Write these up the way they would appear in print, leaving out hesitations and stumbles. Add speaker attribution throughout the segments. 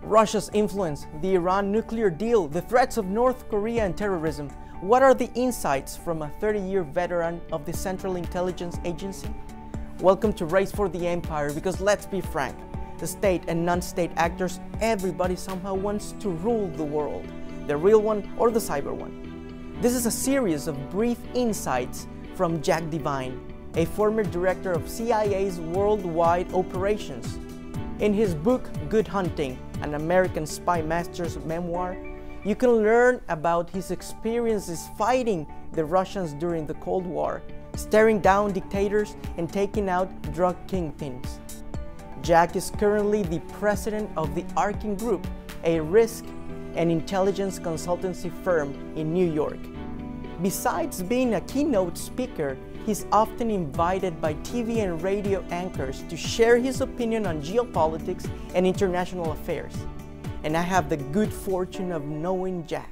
Speaker 1: Russia's influence, the Iran nuclear deal, the threats of North Korea and terrorism. What are the insights from a 30-year veteran of the Central Intelligence Agency? Welcome to Race for the Empire, because let's be frank, the state and non-state actors, everybody somehow wants to rule the world, the real one or the cyber one. This is a series of brief insights from Jack Devine, a former director of CIA's worldwide operations. In his book, Good Hunting, an American spy master's memoir, you can learn about his experiences fighting the Russians during the Cold War, staring down dictators and taking out drug kingpins. Jack is currently the president of the Arkin Group, a risk and intelligence consultancy firm in New York. Besides being a keynote speaker, he's often invited by TV and radio anchors to share his opinion on geopolitics and international affairs. And I have the good fortune of knowing Jack.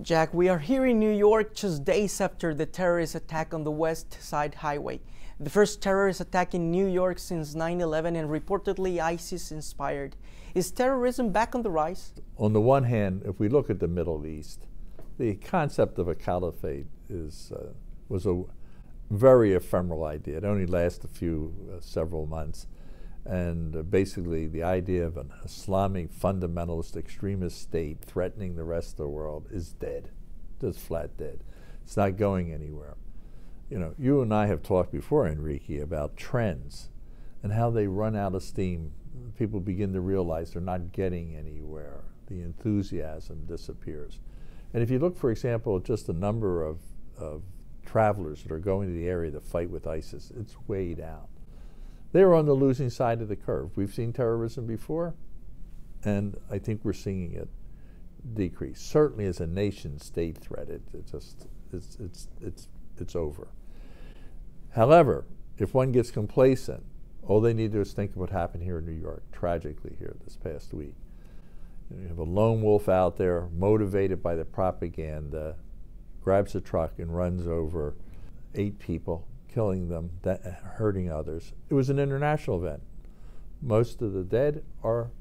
Speaker 1: Jack, we are here in New York just days after the terrorist attack on the West Side Highway, the first terrorist attack in New York since 9/11 and reportedly ISIS-inspired. Is terrorism back on the rise?
Speaker 2: On the one hand, if we look at the Middle East, the concept of a caliphate was a very ephemeral idea. It only lasted several months. And basically the idea of an Islamic fundamentalist extremist state threatening the rest of the world is dead, just flat dead. It's not going anywhere. You know, you and I have talked before, Enrique, about trends and how they run out of steam. People begin to realize they're not getting anywhere. The enthusiasm disappears. And if you look, for example, at just the number of travelers that are going to the area to fight with ISIS, it's way down. They're on the losing side of the curve. We've seen terrorism before, and I think we're seeing it decrease. Certainly as a nation-state threat, it's over. However, if one gets complacent, all they need to do is think of what happened here in New York, tragically here this past week. You have a lone wolf out there, motivated by the propaganda, grabs a truck and runs over 8 people, killing them, hurting others. It was an international event. Most of the dead are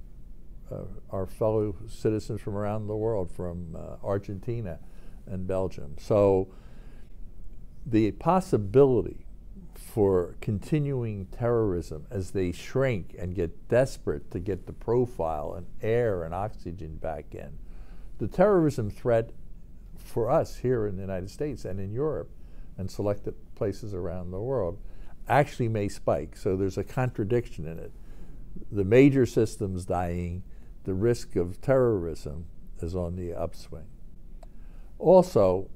Speaker 2: our fellow citizens from around the world, from Argentina and Belgium. So the possibility for continuing terrorism as they shrink and get desperate to get the profile and air and oxygen back in, the terrorism threat for us here in the United States and in Europe and selected places around the world actually may spike. So there's a contradiction in it. The major systems dying, the risk of terrorism is on the upswing. Also,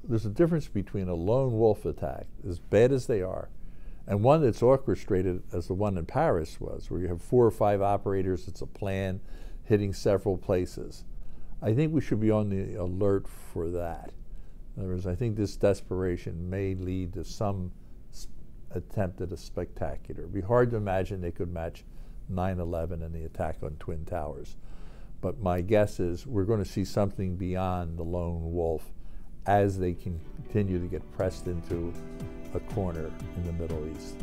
Speaker 2: there's a difference between a lone wolf attack, as bad as they are, and one that's orchestrated as the one in Paris was, where you have 4 or 5 operators, it's a plan hitting several places. I think we should be on the alert for that. In other words, I think this desperation may lead to some attempt at a spectacular. It'd be hard to imagine they could match 9/11 and the attack on Twin Towers. But my guess is we're going to see something beyond the lone wolf as they continue to get pressed into a corner in the Middle East.